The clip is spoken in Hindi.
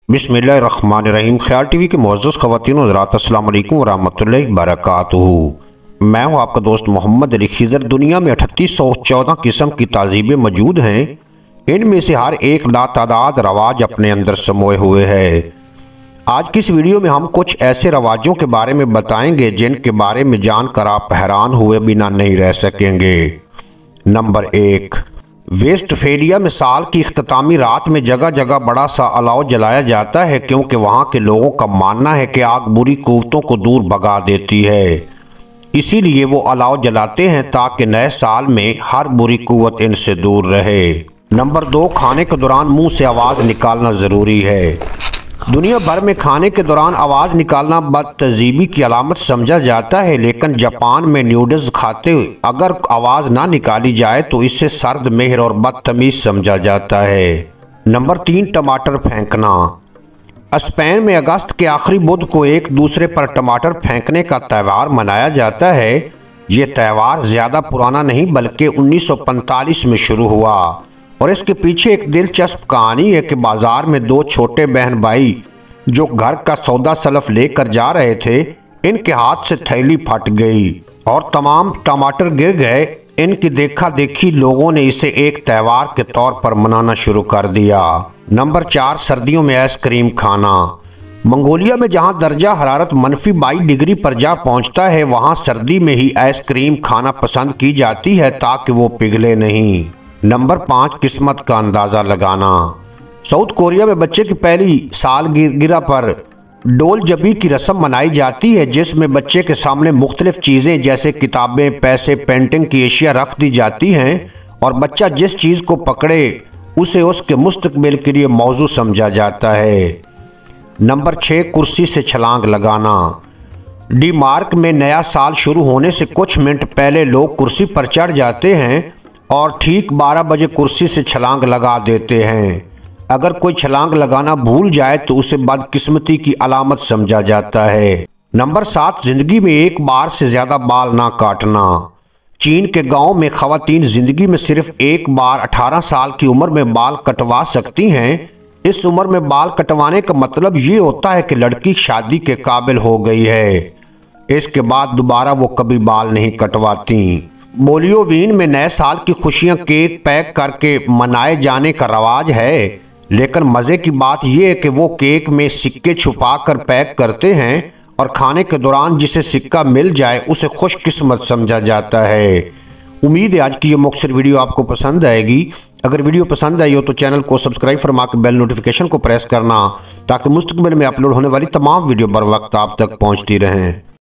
बिस्मिल्लाहिर्रहमानिर्रहीम। ख्याल टीवी के मुअज़्ज़ज़ ख़वातीन और हज़रात, अस्सलाम वालेकुम वरहमतुल्लाहि बरकातुहू। मैं हूँ आपका दोस्त मोहम्मद अली खिज़र। दुनिया में 3814 किस्म की तहज़ीबें मौजूद हैं। इनमें से हर एक लातादाद रवाज अपने अंदर समोए हुए है। आज की इस वीडियो में हम कुछ ऐसे रवाजों के बारे में बताएंगे जिनके बारे में जानकर आप हैरान हुए बिना नहीं रह सकेंगे। नंबर 1, वेस्टफेलिया में साल की इख्तितामी रात में जगह जगह बड़ा सा अलाव जलाया जाता है, क्योंकि वहाँ के लोगों का मानना है कि आग बुरी कुव्वतों को दूर भगा देती है। इसीलिए वो अलाव जलाते हैं ताकि नए साल में हर बुरी कुव्वत इनसे दूर रहे। नंबर 2, खाने के दौरान मुंह से आवाज़ निकालना ज़रूरी है। दुनिया भर में खाने के दौरान आवाज़ निकालना बदतहज़ीबी की अलामत समझा जाता है, लेकिन जापान में नूडल्स खाते अगर आवाज़ ना निकाली जाए तो इससे सर्द मेहर और बदतमीज़ समझा जाता है। नंबर 3, टमाटर फेंकना। स्पेन में अगस्त के आखिरी बुध को एक दूसरे पर टमाटर फेंकने का त्यौहार मनाया जाता है। ये त्यौहार ज़्यादा पुराना नहीं बल्कि 1945 में शुरू हुआ और इसके पीछे एक दिलचस्प कहानी है कि बाजार में दो छोटे बहन भाई जो घर का सौदा सलफ लेकर जा रहे थे, इनके हाथ से थैली फट गई और तमाम टमाटर गिर गए। इनकी देखा देखी लोगों ने इसे एक त्यौहार के तौर पर मनाना शुरू कर दिया। नंबर 4, सर्दियों में आइसक्रीम खाना। मंगोलिया में जहां दर्जा हरारत -22 डिग्री पर जा पहुंचता है, वहां सर्दी में ही आइसक्रीम खाना पसंद की जाती है ताकि वो पिघले नहीं। नंबर 5, किस्मत का अंदाज़ा लगाना। साउथ कोरिया में बच्चे की पहली सालगिरह पर डोल जबी की रस्म मनाई जाती है, जिसमें बच्चे के सामने मुख्तलिफ चीज़ें जैसे किताबें, पैसे, पेंटिंग की एशिया रख दी जाती हैं और बच्चा जिस चीज़ को पकड़े उसे उसके मुस्तकबिल के लिए मौजू समझा जाता है। नंबर 6, कुर्सी से छलांग लगाना। डेनमार्क में नया साल शुरू होने से कुछ मिनट पहले लोग कुर्सी पर चढ़ जाते हैं और ठीक 12 बजे कुर्सी से छलांग लगा देते हैं। अगर कोई छलांग लगाना भूल जाए तो उसे बदकिस्मती की अलामत समझा जाता है। नंबर 7, जिंदगी में एक बार से ज़्यादा बाल ना काटना। चीन के गांव में ख़वातीन जिंदगी में सिर्फ एक बार 18 साल की उम्र में बाल कटवा सकती हैं। इस उम्र में बाल कटवाने का मतलब ये होता है कि लड़की शादी के काबिल हो गई है। इसके बाद दोबारा वो कभी बाल नहीं कटवाती। बोलियोवीन में नए साल की खुशियां केक पैक करके मनाए जाने का रवाज है, लेकिन मज़े की बात यह है कि वो केक में सिक्के छुपा कर पैक करते हैं और खाने के दौरान जिसे सिक्का मिल जाए उसे खुशकिस्मत समझा जाता है। उम्मीद है आज की ये मुख्तसर वीडियो आपको पसंद आएगी। अगर वीडियो पसंद आई हो तो चैनल को सब्सक्राइब फरमा के बेल नोटिफिकेशन को प्रेस करना ताकि मुस्तकबिल में अपलोड होने वाली तमाम वीडियो बर वक्त आप तक पहुँचती रहें।